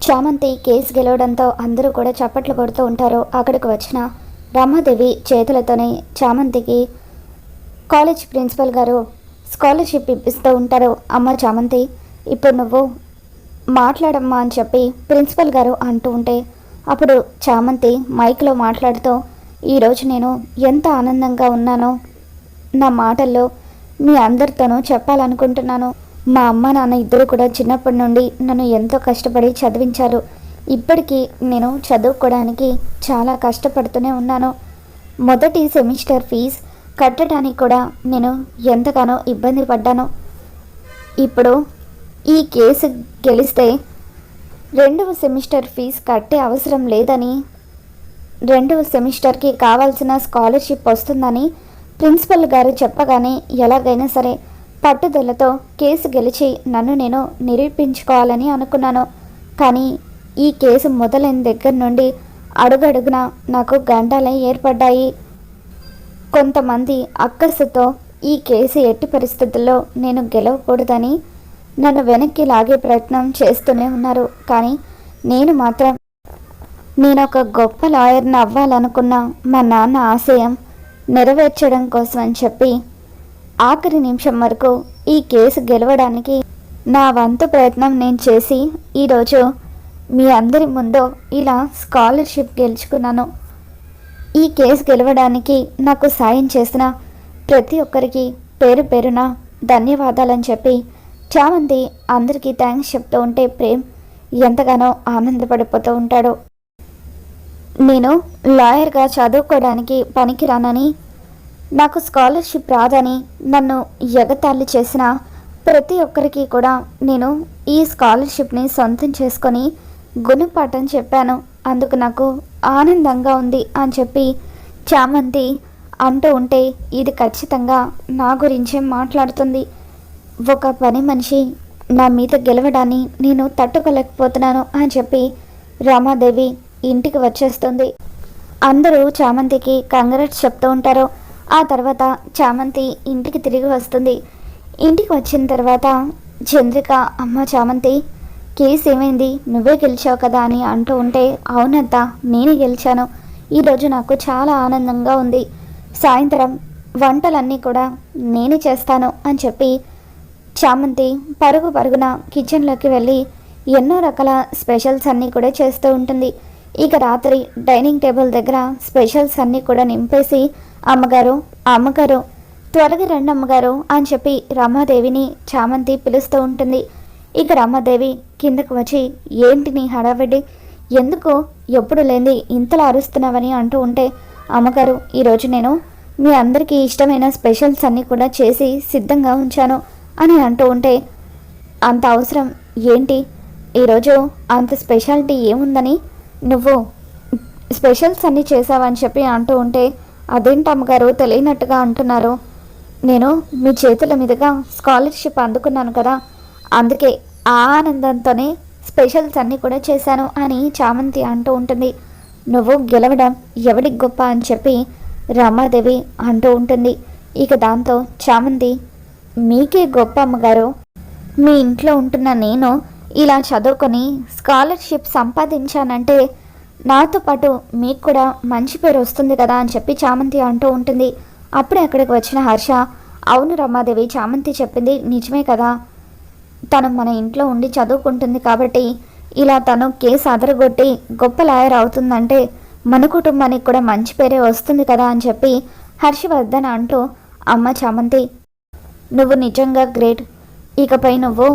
చామంతి కేసు గెలవడంతో అందరూ కూడా చప్పట్లు కొడుతూ ఉంటారు. అక్కడికి వచ్చిన రమాదేవి చేతులతోనే చామంతికి కాలేజ్ ప్రిన్సిపల్ గారు స్కాలర్షిప్ ఇప్పిస్తూ ఉంటారు. అమ్మ చామంతి, ఇప్పుడు నువ్వు మాట్లాడమ్మా అని చెప్పి ప్రిన్సిపల్ గారు అంటూ ఉంటే అప్పుడు చామంతి మైక్లో మాట్లాడుతూ, ఈరోజు నేను ఎంత ఆనందంగా ఉన్నానో నా మాటల్లో మీ అందరితోనూ చెప్పాలనుకుంటున్నాను. మా అమ్మ నాన్న ఇద్దరు కూడా చిన్నప్పటి నుండి నన్ను ఎంతో కష్టపడి చదివించారు. ఇప్పటికీ నేను చదువుకోవడానికి చాలా కష్టపడుతూనే ఉన్నాను. మొదటి సెమిస్టర్ ఫీజు కట్టడానికి కూడా నేను ఎంతగానో ఇబ్బంది పడ్డాను. ఇప్పుడు ఈ కేసు గెలిస్తే రెండవ సెమిస్టర్ ఫీజు కట్టే అవసరం లేదని, రెండవ సెమిస్టర్కి కావాల్సిన స్కాలర్షిప్ వస్తుందని ప్రిన్సిపల్ గారు చెప్పగానే ఎలాగైనా సరే పట్టుదలతో కేసు గెలిచి నన్ను నేను నిరూపించుకోవాలని అనుకున్నాను. కానీ ఈ కేసు మొదలైన దగ్గర నుండి అడుగడుగునా నాకు గండాలే ఏర్పడ్డాయి. కొంతమంది అక్కసుతో ఈ కేసు ఎట్టి పరిస్థితుల్లో నేను గెలవకూడదని నన్ను వెనక్కి లాగే ప్రయత్నం చేస్తూనే ఉన్నారు. కానీ నేను మాత్రం నేను ఒక గొప్ప లాయర్ని అవ్వాలనుకున్న మా నాన్న ఆశయం నెరవేర్చడం కోసం అని చెప్పి ఆఖరి నిమిషం వరకు ఈ కేసు గెలవడానికి నా వంతు ప్రయత్నం నేను చేసి ఈరోజు మీ అందరి ముందు ఇలా స్కాలర్షిప్ గెలుచుకున్నాను. ఈ కేసు గెలవడానికి నాకు సాయం చేసిన ప్రతి ఒక్కరికి పేరు పేరున ధన్యవాదాలని చెప్పి చామంతి అందరికీ థ్యాంక్స్ చెప్తూ ఉంటే ప్రేమ్ ఎంతగానో ఆనందపడిపోతూ ఉంటాడు. నేను లాయర్గా చదువుకోవడానికి పనికిరానని, నాకు స్కాలర్షిప్ రాదని నన్ను ఎగతాళి చేసిన ప్రతి ఒక్కరికి కూడా నేను ఈ స్కాలర్షిప్ని సొంతం చేసుకొని గుణపాఠం చెప్పాను. అందుకు నాకు ఆనందంగా ఉంది అని చెప్పి చామంతి అంటూ ఉంటే ఇది ఖచ్చితంగా నా గురించే మాట్లాడుతుంది. ఒక పని మనిషి నా మీద గెలవడాన్ని నేను తట్టుకోలేకపోతున్నాను అని చెప్పి రమాదేవి ఇంటికి వచ్చేస్తుంది. అందరూ చామంతికి కంగ్రాట్స్ చెప్తూ ఉంటారు. ఆ తర్వాత చామంతి ఇంటికి తిరిగి వస్తుంది. ఇంటికి వచ్చిన తర్వాత చంద్రిక, అమ్మ చామంతి, కేసు ఏమైంది, నువ్వే గెలిచావు కదా అని అంటూ ఉంటే, అవునంతా నేనే గెలిచాను, ఈరోజు నాకు చాలా ఆనందంగా ఉంది, సాయంత్రం వంటలన్నీ కూడా నేనే చేస్తాను అని చెప్పి చామంతి పరుగు పరుగున కిచెన్లోకి వెళ్ళి ఎన్నో రకాల స్పెషల్స్ అన్నీ కూడా చేస్తూ ఉంటుంది. ఇక రాత్రి డైనింగ్ టేబుల్ దగ్గర స్పెషల్స్ అన్నీ కూడా నింపేసి అమ్మగారు త్వరగా రండి అమ్మగారు అని చెప్పి రమాదేవిని చామంతి పిలుస్తూ ఉంటుంది. ఇక రమాదేవి కిందకు వచ్చి, ఏంటి నీ హడావిడి, ఎందుకు ఎప్పుడు లేని ఇంతలా అరుస్తున్నావని అంటూ ఉంటే, అమ్మగారు ఈరోజు నేను మీ అందరికీ ఇష్టమైన స్పెషల్స్ అన్నీ కూడా చేసి సిద్ధంగా ఉంచాను అని అంటూ ఉంటే, అంత అవసరం ఏంటి, ఈరోజు అంత స్పెషాలిటీ ఏముందని నువ్వు స్పెషల్స్ అన్నీ చేసావని చెప్పి అంటూ ఉంటే, అదేంటి అమ్మగారు తెలియనట్టుగా అంటున్నారు, నేను మీ చేతుల మీదుగా స్కాలర్షిప్ అందుకున్నాను కదా, అందుకే ఆ ఆనందంతోనే స్పెషల్స్ అన్నీ కూడా చేశాను అని చామంతి అంటూ ఉంటుంది. నువ్వు గెలవడం ఎవడికి గొప్ప అని చెప్పి రమాదేవి అంటూ ఉంటుంది. ఇక దాంతో చామంతి, మీకే గొప్ప అమ్మగారు, మీ ఇంట్లో ఉంటున్న నేను ఇలా చదువుకొని స్కాలర్షిప్ సంపాదించానంటే నాతో పాటు మీకు కూడా మంచి పేరు వస్తుంది కదా అని చెప్పి చామంతి అంటూ ఉంటుంది. అప్పుడే అక్కడికి వచ్చిన హర్ష, అవును రమాదేవి, చామంతి చెప్పింది నిజమే కదా, తను మన ఇంట్లో ఉండి చదువుకుంటుంది కాబట్టి ఇలా తను కేసు అదరగొట్టి గొప్ప లాయర్ అవుతుందంటే మన కుటుంబానికి కూడా మంచి పేరే వస్తుంది కదా అని చెప్పి హర్షవర్ధన్ అంటూ, అమ్మ చామంతి నువ్వు నిజంగా గ్రేట్, ఇకపై నువ్వు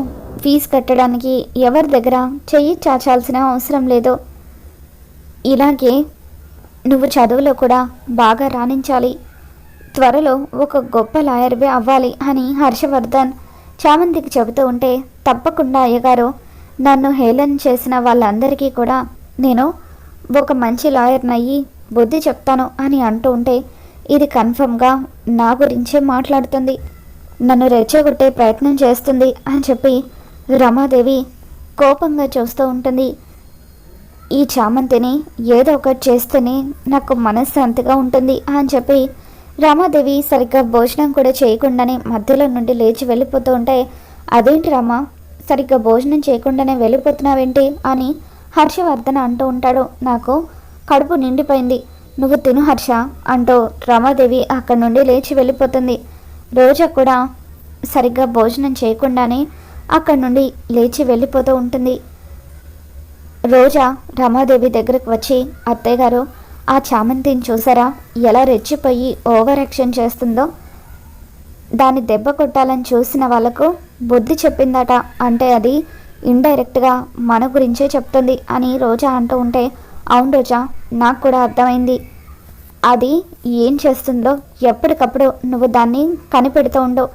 ఫీజు కట్టడానికి ఎవరి దగ్గర చెయ్యి చాచాల్సిన అవసరం లేదు, ఇలాగే నువ్వు చదువులో కూడా బాగా రాణించాలి, త్వరలో ఒక గొప్ప లాయర్వే అవ్వాలి అని హర్షవర్ధన్ చామంతికి చెబుతూ ఉంటే, తప్పకుండా అయ్యగారు, నన్ను హేళన చేసిన వాళ్ళందరికీ కూడా నేను ఒక మంచి లాయర్ని అయ్యి బుద్ధి చెప్తాను అని అంటూ ఉంటే, ఇది కన్ఫర్మ్గా నా గురించే మాట్లాడుతుంది, నన్ను రెచ్చగొట్టే ప్రయత్నం చేస్తుంది అని చెప్పి రమాదేవి కోపంగా చూస్తూ ఉంటుంది. ఈ చామంతిని ఏదో ఒకటి చేస్తేనే నాకు మనశ్శాంతిగా ఉంటుంది అని చెప్పి రమాదేవి సరిగ్గా భోజనం కూడా చేయకుండానే మధ్యలో నుండి లేచి వెళ్ళిపోతూ ఉంటే, అదేంటి రమ, సరిగ్గా భోజనం చేయకుండానే వెళ్ళిపోతున్నావేంటి అని హర్షవర్ధన్ అంటూ ఉంటాడు, నాకు కడుపు నిండిపోయింది, నువ్వు తిను హర్ష అంటూ రమాదేవి అక్కడి నుండి లేచి వెళ్ళిపోతుంది. రోజా కూడా సరిగ్గా భోజనం చేయకుండానే అక్కడి నుండి లేచి వెళ్ళిపోతూ ఉంటుంది. రోజా రమాదేవి దగ్గరకు వచ్చి, అత్తయ్య గారు, ఆ చామంతిని చూసారా, ఎలా రెచ్చిపోయి ఓవర్ యాక్షన్ చేస్తుందో, దాన్ని దెబ్బ కొట్టాలని చూసిన వాళ్ళకు బుద్ధి చెప్పిందట, అంటే అది ఇండైరెక్ట్గా మన గురించే చెప్తుంది అని రోజా అంటూ ఉంటే, అవును రోజా, నాకు కూడా అర్థమైంది, అది ఏం చేస్తుందో ఎప్పటికప్పుడు నువ్వు దాన్ని కనిపెడుతూ ఉండు,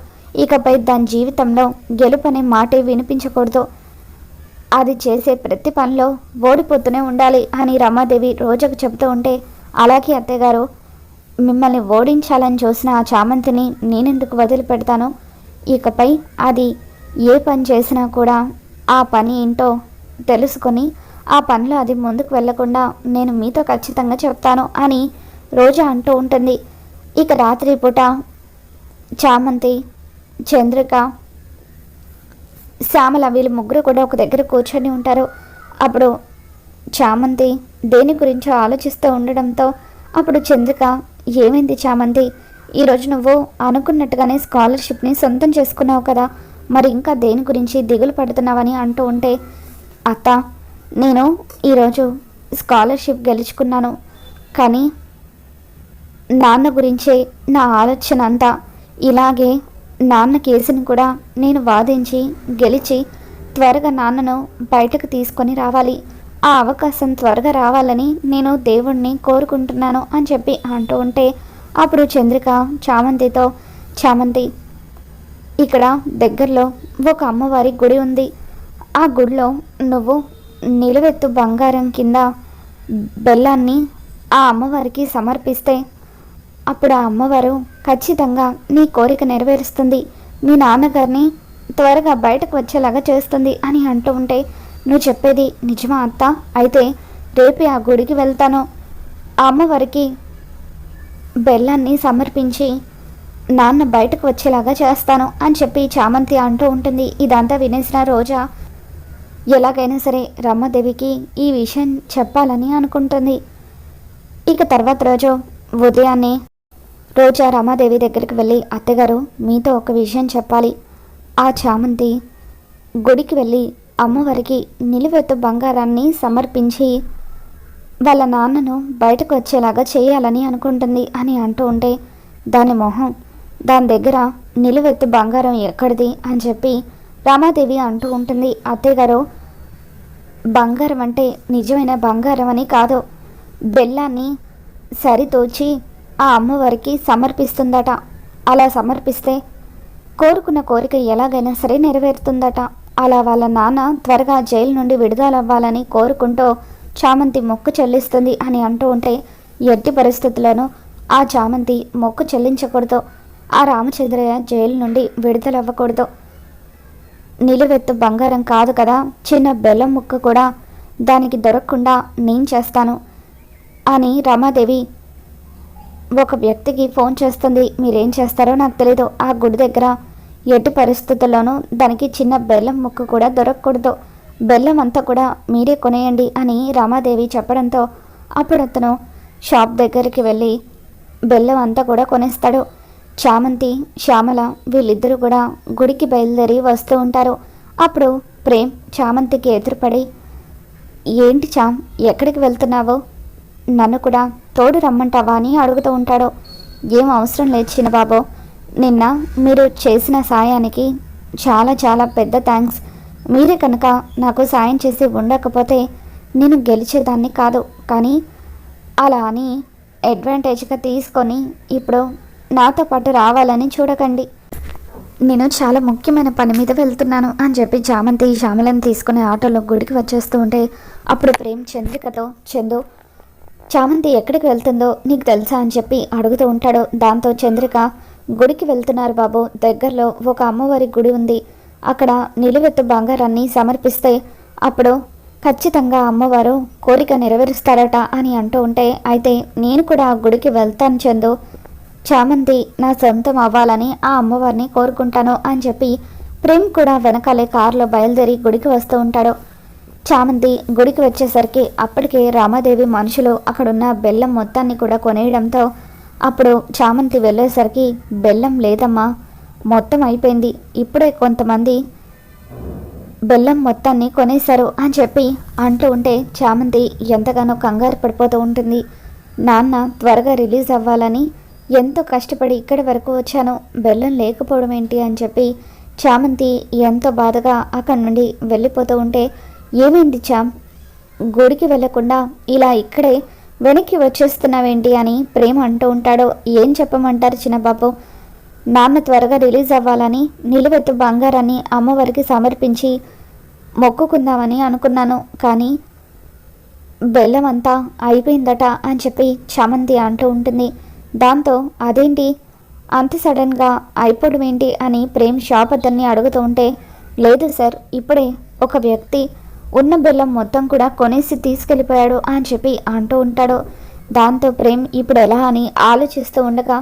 ఇకపై దాని జీవితంలో గెలుపనే మాటే వినిపించకూడదు, అది చేసే ప్రతి పనిలో ఓడిపోతూనే ఉండాలి అని రమాదేవి రోజాకు చెబుతూ ఉంటే, అలాగే అత్తయ్య గారు, మిమ్మల్ని ఓడించాలని చూసిన ఆ చామంతిని నేనెందుకు వదిలిపెడతాను, ఇకపై అది ఏ పని చేసినా కూడా ఆ పని ఏంటో తెలుసుకొని ఆ పనిలో అది ముందుకు వెళ్లకుండా నేను మీతో ఖచ్చితంగా చెప్తాను అని రోజా అంటూ ఉంటుంది. ఇక రాత్రి పూట చామంతి, చంద్రిక, శ్యామల వీళ్ళు ముగ్గురు కూడా ఒక దగ్గర కూర్చొని ఉంటారు. అప్పుడు చామంతి దేని గురించో ఆలోచిస్తూ ఉండడంతో అప్పుడు చంద్రిక, ఏమైంది చామంతి, ఈరోజు నువ్వు అనుకున్నట్టుగానే స్కాలర్షిప్ని సొంతం చేసుకున్నావు కదా, మరి ఇంకా దేని గురించి దిగులు పడుతున్నావని అంటూ ఉంటే, అత్త, నేను ఈరోజు స్కాలర్షిప్ గెలుచుకున్నాను, కానీ నాన్న గురించే నా ఆలోచన అంతా, ఇలాగే నాన్న కేసుని కూడా నేను వాదించి గెలిచి త్వరగా నాన్నను బయటకు తీసుకొని రావాలి, ఆ అవకాశం త్వరగా రావాలని నేను దేవుణ్ణి కోరుకుంటున్నాను అని చెప్పి అంటూ ఉంటే అప్పుడు చంద్రిక చామంతితో, చామంతి, ఇక్కడ దగ్గరలో ఒక అమ్మవారి గుడి ఉంది, ఆ గుడిలో నువ్వు నిలువెత్తు బంగారం కింద బెల్లాన్ని ఆ అమ్మవారికి సమర్పిస్తే అప్పుడు ఆ అమ్మవారు ఖచ్చితంగా నీ కోరిక నెరవేరుస్తుంది, మీ నాన్నగారిని త్వరగా బయటకు వచ్చేలాగా చేస్తుంది అని అంటూ ఉంటే, నువ్వు చెప్పేది నిజమా అత్త, అయితే రేపే ఆ గుడికి వెళ్తాను, ఆ అమ్మవారికి బెల్లాన్ని సమర్పించి నాన్న బయటకు వచ్చేలాగా చేస్తాను అని చెప్పి చామంతి అంటూ ఉంటుంది. ఇదంతా వినేసిన రోజా ఎలాగైనా సరే రమాదేవికి ఈ విషయం చెప్పాలని అనుకుంటుంది. ఇక తర్వాత రోజు ఉదయాన్నే రోజా రమాదేవి దగ్గరికి వెళ్ళి, అత్తగారు, మీతో ఒక విషయం చెప్పాలి, ఆ చామంతి గుడికి వెళ్ళి అమ్మవారికి నిలువెత్తు బంగారాన్ని సమర్పించి వాళ్ళ నాన్నను బయటకు వచ్చేలాగా చేయాలని అనుకుంటుంది అని అంటూ ఉంటే, దాని మొహం, దాని దగ్గర నిలువెత్తు బంగారం ఎక్కడిది అని చెప్పి రమాదేవి అంటూ ఉంటుంది. అత్తయ్యగారు, బంగారం అంటే నిజమైన బంగారం అని కాదు, బెల్లాన్ని సరితూచి ఆ అమ్మవారికి సమర్పిస్తుందట, అలా సమర్పిస్తే కోరుకున్న కోరిక ఎలాగైనా సరే నెరవేరుతుందట, అలా వాళ్ళ నాన్న త్వరగా జైలు నుండి విడుదలవ్వాలని కోరుకుంటూ చామంతి మొక్కు చెల్లిస్తుంది అని అంటూ ఉంటే, ఎట్టి పరిస్థితుల్లోనూ ఆ చామంతి మొక్కు చెల్లించకూడదు, ఆ రామచంద్రయ్య జైలు నుండి విడుదలవ్వకూడదు, నిలువెత్తు బంగారం కాదు కదా, చిన్న బెల్లం ముక్క కూడా దానికి దొరకకుండా నేను చేస్తాను అని రమాదేవి ఒక వ్యక్తికి ఫోన్ చేస్తుంది. మీరేం చేస్తారో నాకు తెలీదు, ఆ గుడి దగ్గర ఎట్టి పరిస్థితుల్లోనూ దానికి చిన్న బెల్లం ముక్క కూడా దొరకకూడదు, బెల్లం అంతా కూడా మీరే కొనేయండి అని రమాదేవి చెప్పడంతో అప్పుడు అతను షాప్ దగ్గరికి వెళ్ళి బెల్లం అంతా కూడా కొనేస్తాడు. చామంతి, శ్యామల వీళ్ళిద్దరూ కూడా గుడికి బయలుదేరి వస్తూ ఉంటారు. అప్పుడు ప్రేమ్ చామంతికి ఎదురుపడి, ఏంటి చామ్, ఎక్కడికి వెళ్తున్నావు, నన్ను కూడా తోడు రమ్మంటావా అని అడుగుతూ ఉంటాడు. ఏం అవసరం లేదు చిన్నబాబు, నిన్న మీరు చేసిన సాయానికి చాలా చాలా పెద్ద థ్యాంక్స్, మీరే కనుక నాకు సాయం చేసి ఉండకపోతే నేను గెలిచేదాన్ని కాదు, కానీ అలా అని అడ్వాంటేజ్గా తీసుకొని ఇప్పుడు నాతో పాటు రావాలని చూడకండి, నేను చాలా ముఖ్యమైన పని మీద వెళ్తున్నాను అని చెప్పి చామంతి శ్యామలను తీసుకుని ఆటోలో గుడికి వచ్చేస్తూ ఉంటే అప్పుడు ప్రేమ్ చంద్రికతో, చందు, చామంతి ఎక్కడికి వెళ్తుందో నీకు తెలుసా అని చెప్పి అడుగుతూ ఉంటాడు. దాంతో చంద్రిక, గుడికి వెళ్తున్నారు బాబు, దగ్గరలో ఒక అమ్మవారి గుడి ఉంది, అక్కడ నిలువెత్తు బంగారాన్ని సమర్పిస్తే అప్పుడు ఖచ్చితంగా అమ్మవారు కోరిక నెరవేరుస్తారట అని అంటూ ఉంటే, అయితే నేను కూడా ఆ గుడికి వెళ్తాను చందు, చామంతి నా సొంతం అవ్వాలని ఆ అమ్మవారిని కోరుకుంటాను అని చెప్పి ప్రేమ్ కూడా వెనకాలే కారులో బయలుదేరి గుడికి వస్తూ ఉంటాడు. చామంతి గుడికి వచ్చేసరికి అప్పటికే రామాదేవి మనుషులు అక్కడున్న బెల్లం మొత్తాన్ని కూడా కొనేయడంతో అప్పుడు చామంతి వెళ్ళేసరికి బెల్లం లేదమ్మా, మొత్తం అయిపోయింది, ఇప్పుడే కొంతమంది బెల్లం మొత్తాన్ని కొనేశారు అని చెప్పి అంటూ ఉంటే చామంతి ఎంతగానో కంగారు పడిపోతూ ఉంటుంది. నాన్న త్వరగా రిలీజ్ అవ్వాలని ఎంతో కష్టపడి ఇక్కడి వరకు వచ్చాను, బెల్లం లేకపోవడం ఏంటి అని చెప్పి చామంతి ఎంతో బాధగా అక్కడి నుండి వెళ్ళిపోతూ ఉంటే, ఏమైంది చామ్, గుడికి వెళ్లకుండా ఇలా ఇక్కడే వెనక్కి వచ్చేస్తున్నావేంటి అని ప్రేమ అంటూ ఉంటాడు. ఏం చెప్పమంటారు చిన్నబాబు, నాన్న త్వరగా రిలీజ్ అవ్వాలని నిలువెత్తు బంగారాన్ని అమ్మవారికి సమర్పించి మొక్కుకుందామని అనుకున్నాను, కానీ బెల్లం అంతా అయిపోయిందట అని చెప్పి చామంతి అంటూ ఉంటుంది. దాంతో అదేంటి అంత సడన్గా అయిపోవడం ఏంటి అని ప్రేమ్ షాప్ అతన్ని అడుగుతూ ఉంటే, లేదు సార్, ఇప్పుడే ఒక వ్యక్తి ఉన్న బెల్లం మొత్తం కూడా కొనేసి తీసుకెళ్ళిపోయాడు అని చెప్పి అంటూ ఉంటాడు. దాంతో ప్రేమ్ ఇప్పుడు ఎలా అని ఆలోచిస్తూ ఉండగా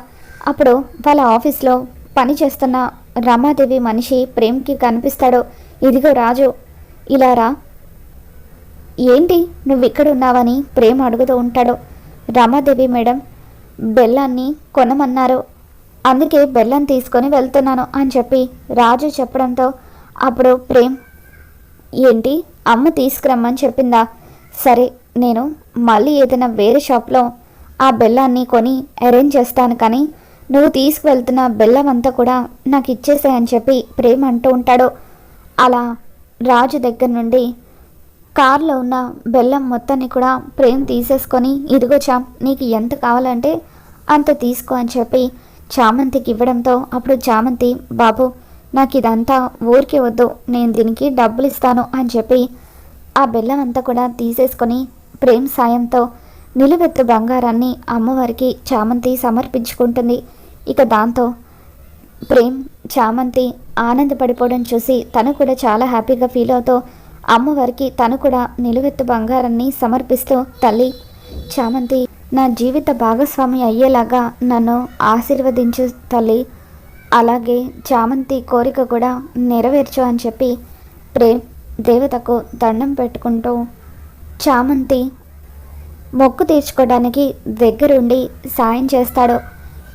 అప్పుడు వాళ్ళ ఆఫీస్లో పని చేస్తున్న రమాదేవి మనిషి ప్రేమ్కి కనిపిస్తాడు. ఇదిగో రాజు, ఇలా రా, ఏంటి నువ్వు ఇక్కడ ఉన్నావని ప్రేమ్ అడుగుతూ ఉంటాడు. రమాదేవి మేడం బెల్లాన్ని కొనమన్నారు, అందుకే బెల్లం తీసుకొని వెళ్తున్నాను అని చెప్పి రాజు చెప్పడంతో అప్పుడు ప్రేమ్, ఏంటి అమ్మ తీసుకురమ్మని చెప్పిందా, సరే నేను మళ్ళీ ఏదైనా వేరే షాప్లో ఆ బెల్లాన్ని కొని అరేంజ్ చేస్తాను, కానీ నువ్వు తీసుకువెళ్తున్న బెల్లం అంతా కూడా నాకు ఇచ్చేసాయని చెప్పి ప్రేమ్ అంటూ ఉంటాడు. అలా రాజు దగ్గర నుండి కార్లో ఉన్న బెల్లం మొత్తాన్ని కూడా ప్రేమ్ తీసేసుకొని, ఇదిగో చామ్, నీకు ఎంత కావాలంటే అంత తీసుకో అని చెప్పి చామంతికి ఇవ్వడంతో అప్పుడు చామంతి, బాబు నాకు ఇదంతా ఊరికే వద్దు, నేను దీనికి డబ్బులు ఇస్తాను అని చెప్పి ఆ బెల్లం అంతా కూడా తీసేసుకొని ప్రేమ్ సాయంతో నిలువెత్తు బంగారాన్ని అమ్మవారికి చామంతి సమర్పించుకుంటుంది. ఇక దాంతో ప్రేమ్ చామంతి ఆనందపడిపోవడం చూసి తను కూడా చాలా హ్యాపీగా ఫీల్ అవుతూ అమ్మవారికి తను కూడా నిలువెత్తు బంగారాన్ని సమర్పిస్తూ, తల్లి చామంతి నా జీవిత భాగస్వామి అయ్యేలాగా నన్ను ఆశీర్వదించు తల్లి, అలాగే చామంతి కోరిక కూడా నెరవేర్చు అని చెప్పి ప్రేమ్ దేవతకు దండం పెట్టుకుంటూ చామంతి మొక్కు తీర్చుకోవడానికి దగ్గరుండి సాయం చేస్తాడు.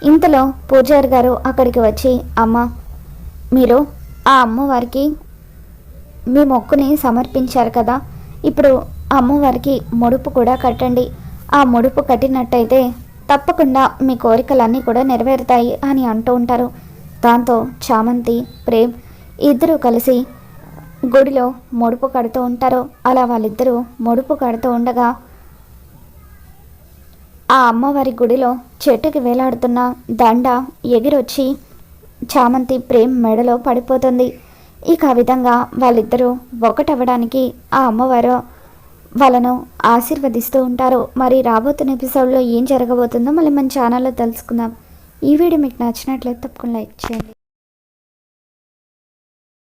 ఇంతలో పూజారి గారు అక్కడికి వచ్చి, అమ్మ మీరు ఆ అమ్మవారికి మీ మొక్కుని సమర్పించారు కదా, ఇప్పుడు అమ్మవారికి ముడుపు కూడా కట్టండి, ఆ ముడుపు కట్టినట్టయితే తప్పకుండా మీ కోరికలన్నీ కూడా నెరవేరుతాయి అని అంటూ ఉంటారు. దాంతో చామంతి ప్రేమ్ ఇద్దరూ కలిసి గుడిలో ముడుపు కడుతూ ఉంటారు. అలా వాళ్ళిద్దరూ ముడుపు కడుతూ ఉండగా ఆ అమ్మవారి గుడిలో చెట్టుకి వేలాడుతున్న దండ ఎగిరొచ్చి చామంతి ప్రేమ్ మెడలో పడిపోతుంది. ఇక ఆ విధంగా వాళ్ళిద్దరూ ఒకటవ్వడానికి ఆ అమ్మవారు వాళ్ళను ఆశీర్వదిస్తూ ఉంటారు. మరి రాబోతున్న ఎపిసోడ్లో ఏం జరగబోతుందో మళ్ళీ మన ఛానల్లో తెలుసుకుందాం. ఈ వీడియో మీకు నచ్చినట్లయితే తప్పకుండా లైక్ చేయండి.